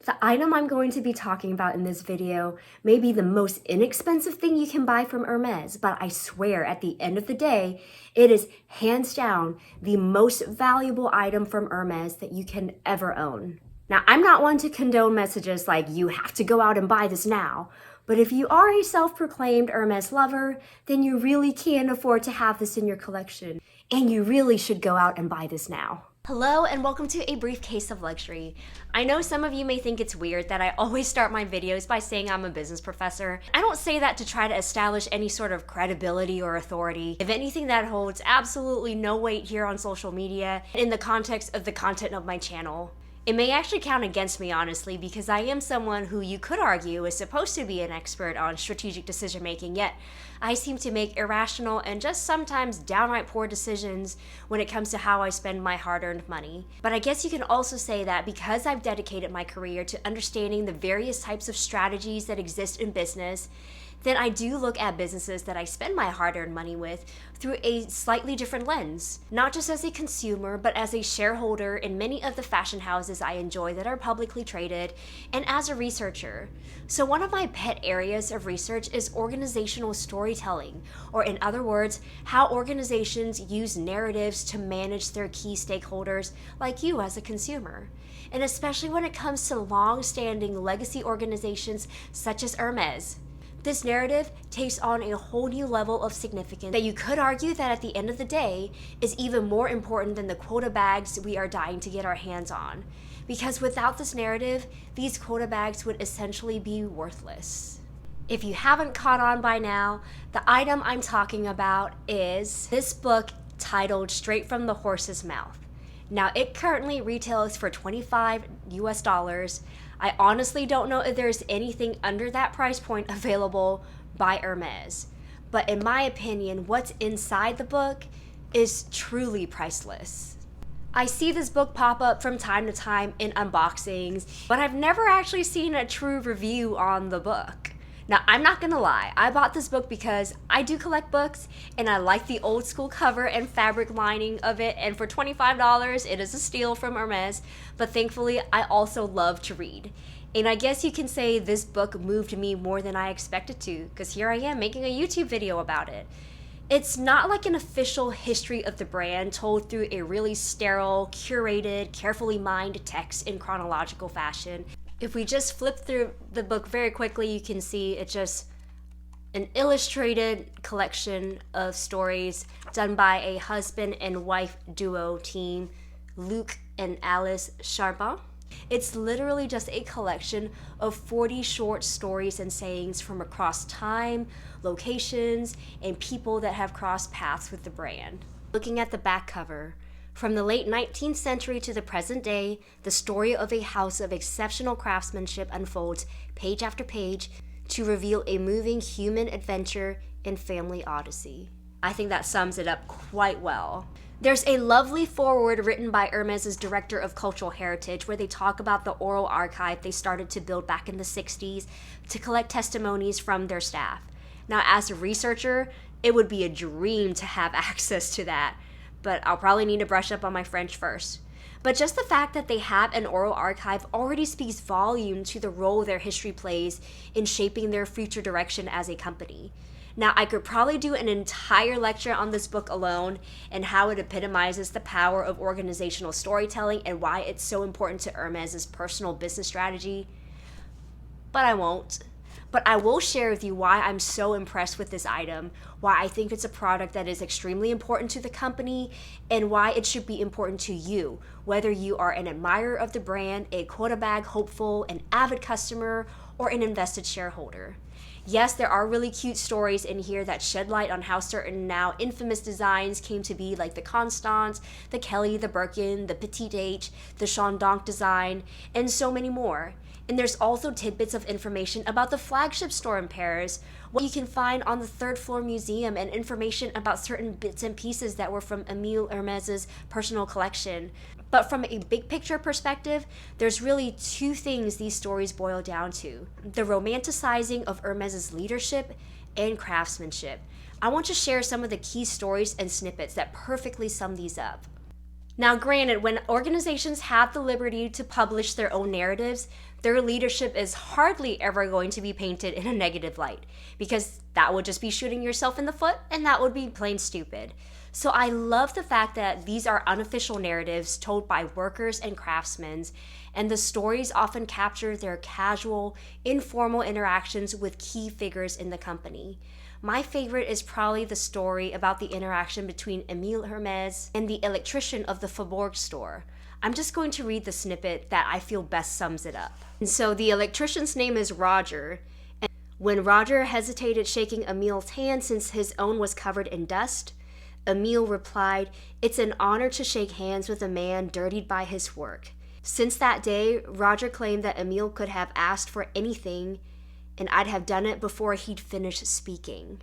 The item I'm going to be talking about in this video may be the most inexpensive thing you can buy from Hermes, but I swear at the end of the day, it is hands down the most valuable item from Hermes that you can ever own. Now, I'm not one to condone messages like you have to go out and buy this now, but if you are a self-proclaimed Hermes lover, then you really can afford to have this in your collection, and you really should go out and buy this now. Hello and welcome to A Briefcase of Luxury. I know some of you may think it's weird that I always start my videos by saying I'm a business professor. I don't say that to try to establish any sort of credibility or authority. If anything, that holds absolutely no weight here on social media in the context of the content of my channel. It may actually count against me, honestly, because I am someone who you could argue is supposed to be an expert on strategic decision making, yet I seem to make irrational and just sometimes downright poor decisions when it comes to how I spend my hard-earned money. But I guess you can also say that because I've dedicated my career to understanding the various types of strategies that exist in business, then I do look at businesses that I spend my hard-earned money with through a slightly different lens. Not just as a consumer, but as a shareholder in many of the fashion houses I enjoy that are publicly traded, and as a researcher. So one of my pet areas of research is organizational storytelling, or in other words, how organizations use narratives to manage their key stakeholders, like you as a consumer. And especially when it comes to long-standing legacy organizations such as Hermes. This narrative takes on a whole new level of significance that you could argue that at the end of the day is even more important than the quota bags we are dying to get our hands on. Because without this narrative, these quota bags would essentially be worthless. If you haven't caught on by now, the item I'm talking about is this book titled Straight from the Horse's Mouth. Now, it currently retails for $25 US. I honestly don't know if there's anything under that price point available by Hermes. But in my opinion, what's inside the book is truly priceless. I see this book pop up from time to time in unboxings, but I've never actually seen a true review on the book. Now, I'm not gonna lie, I bought this book because I do collect books and I like the old school cover and fabric lining of it, and for $25, it is a steal from Hermes, but thankfully, I also love to read. And I guess you can say this book moved me more than I expected to, because here I am making a YouTube video about it. It's not like an official history of the brand told through a really sterile, curated, carefully mined text in chronological fashion. If we just flip through the book very quickly, you can see it's just an illustrated collection of stories done by a husband and wife duo team, Luc and Alice Charbin. It's literally just a collection of 40 short stories and sayings from across time, locations, and people that have crossed paths with the brand. Looking at the back cover, from the late 19th century to the present day, the story of a house of exceptional craftsmanship unfolds page after page to reveal a moving human adventure and family odyssey. I think that sums it up quite well. There's a lovely foreword written by Hermes' Director of Cultural Heritage where they talk about the oral archive they started to build back in the 60s to collect testimonies from their staff. Now, as a researcher, it would be a dream to have access to that, but I'll probably need to brush up on my French first. But just the fact that they have an oral archive already speaks volume to the role their history plays in shaping their future direction as a company. Now, I could probably do an entire lecture on this book alone and how it epitomizes the power of organizational storytelling and why it's so important to Hermes' personal business strategy, but I won't. But I will share with you why I'm so impressed with this item, why I think it's a product that is extremely important to the company, and why it should be important to you, whether you are an admirer of the brand, a quota bag hopeful, an avid customer, or an invested shareholder. Yes, there are really cute stories in here that shed light on how certain now infamous designs came to be, like the Constance, the Kelly, the Birkin, the Petite H, the Jeanne d'Arc design, and so many more. And there's also tidbits of information about the flagship store in Paris, what you can find on the third floor museum, and information about certain bits and pieces that were from Émile Hermès' personal collection. But from a big picture perspective, there's really two things these stories boil down to: the romanticizing of Hermès' leadership and craftsmanship. I want to share some of the key stories and snippets that perfectly sum these up. Now, granted, when organizations have the liberty to publish their own narratives, their leadership is hardly ever going to be painted in a negative light, because that would just be shooting yourself in the foot, and that would be plain stupid. So I love the fact that these are unofficial narratives told by workers and craftsmen, and the stories often capture their casual, informal interactions with key figures in the company. My favorite is probably the story about the interaction between Émile Hermès and the electrician of the Faubourg store. I'm just going to read the snippet that I feel best sums it up. And so the electrician's name is Roger. And when Roger hesitated shaking Émile's hand since his own was covered in dust, Émile replied, "It's an honor to shake hands with a man dirtied by his work." Since that day, Roger claimed that Émile could have asked for anything, and I'd have done it before he'd finished speaking.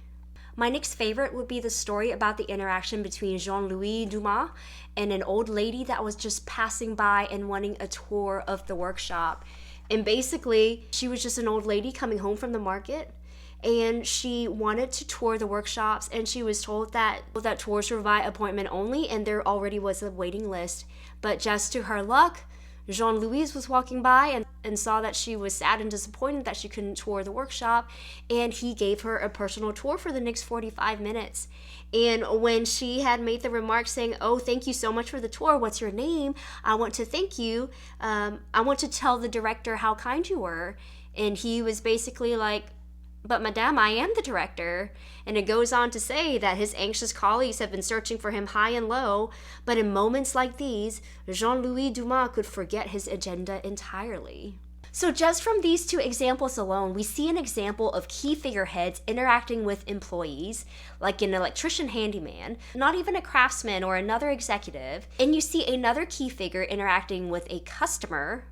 My next favorite would be the story about the interaction between Jean-Louis Dumas and an old lady that was just passing by and wanting a tour of the workshop. And basically, she was just an old lady coming home from the market, and she wanted to tour the workshops, and she was told that tours were by appointment only, and there already was a waiting list. But just to her luck, Jean-Louise was walking by and saw that she was sad and disappointed that she couldn't tour the workshop, and he gave her a personal tour for the next 45 minutes. And when she had made the remark saying, "Oh, thank you so much for the tour, what's your name? I want to thank you. I want to tell the director how kind you were." And he was basically like, "But madame, I am the director." And it goes on to say that his anxious colleagues have been searching for him high and low, but in moments like these, Jean-Louis Dumas could forget his agenda entirely. So just from these two examples alone, we see an example of key figureheads interacting with employees, like an electrician handyman, not even a craftsman or another executive, and you see another key figure interacting with a customer,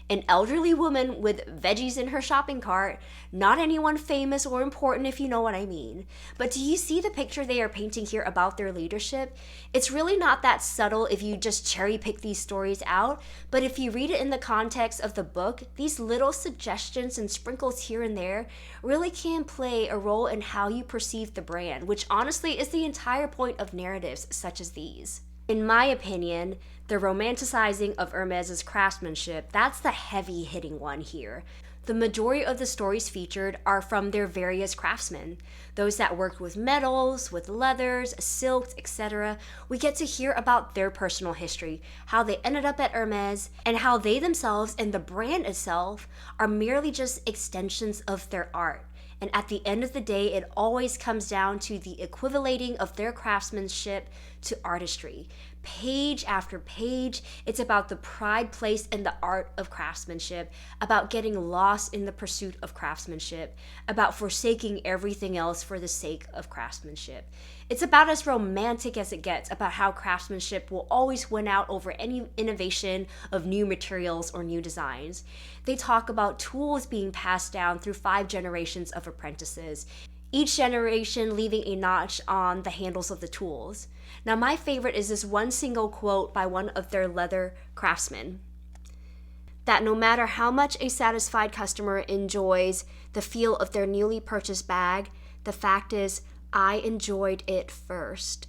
an elderly woman with veggies in her shopping cart, not anyone famous or important if you know what I mean. But do you see the picture they are painting here about their leadership? It's really not that subtle if you just cherry pick these stories out, but if you read it in the context of the book, these little suggestions and sprinkles here and there really can play a role in how you perceive the brand, which honestly is the entire point of narratives such as these. In my opinion, the romanticizing of Hermès' craftsmanship, that's the heavy-hitting one here. The majority of the stories featured are from their various craftsmen, those that worked with metals, with leathers, silks, etc. We get to hear about their personal history, how they ended up at Hermès, and how they themselves and the brand itself are merely just extensions of their art. And at the end of the day, it always comes down to the equivalating of their craftsmanship to artistry. Page after page, it's about the pride placed in the art of craftsmanship, about getting lost in the pursuit of craftsmanship, about forsaking everything else for the sake of craftsmanship. It's about as romantic as it gets, about how craftsmanship will always win out over any innovation of new materials or new designs. They talk about tools being passed down through 5 generations of apprentices, each generation leaving a notch on the handles of the tools. Now, my favorite is this one single quote by one of their leather craftsmen, that no matter how much a satisfied customer enjoys the feel of their newly purchased bag, the fact is, I enjoyed it first.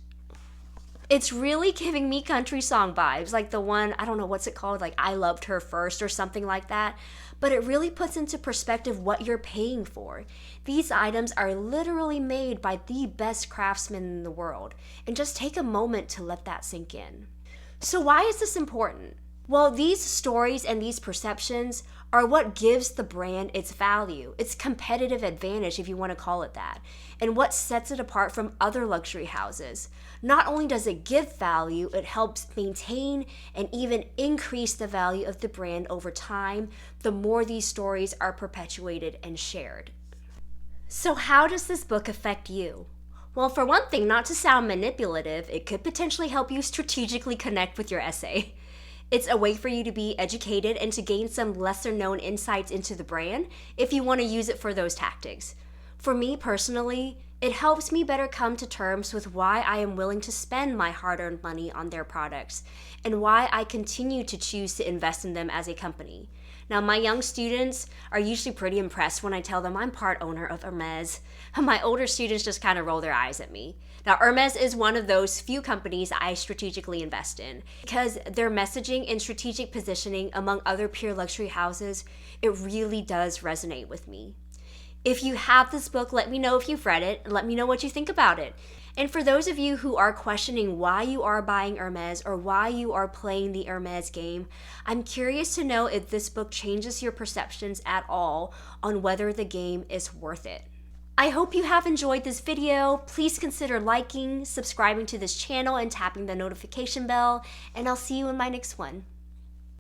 It's really giving me country song vibes, like the one, I don't know what's it called, like I Loved Her First or something like that. But it really puts into perspective what you're paying for. These items are literally made by the best craftsmen in the world. And just take a moment to let that sink in. So why is this important? Well, these stories and these perceptions are what gives the brand its value, its competitive advantage, if you want to call it that, and what sets it apart from other luxury houses. Not only does it give value, it helps maintain and even increase the value of the brand over time, the more these stories are perpetuated and shared. So how does this book affect you? Well, for one thing, not to sound manipulative, it could potentially help you strategically connect with your essay. It's a way for you to be educated and to gain some lesser known insights into the brand if you want to use it for those tactics. For me personally, it helps me better come to terms with why I am willing to spend my hard-earned money on their products and why I continue to choose to invest in them as a company. Now, my young students are usually pretty impressed when I tell them I'm part owner of Hermes. My older students just kind of roll their eyes at me. Now, Hermes is one of those few companies I strategically invest in because their messaging and strategic positioning among other pure luxury houses, it really does resonate with me. If you have this book, let me know if you've read it and let me know what you think about it. And for those of you who are questioning why you are buying Hermes or why you are playing the Hermes game, I'm curious to know if this book changes your perceptions at all on whether the game is worth it. I hope you have enjoyed this video. Please consider liking, subscribing to this channel, and tapping the notification bell, and I'll see you in my next one.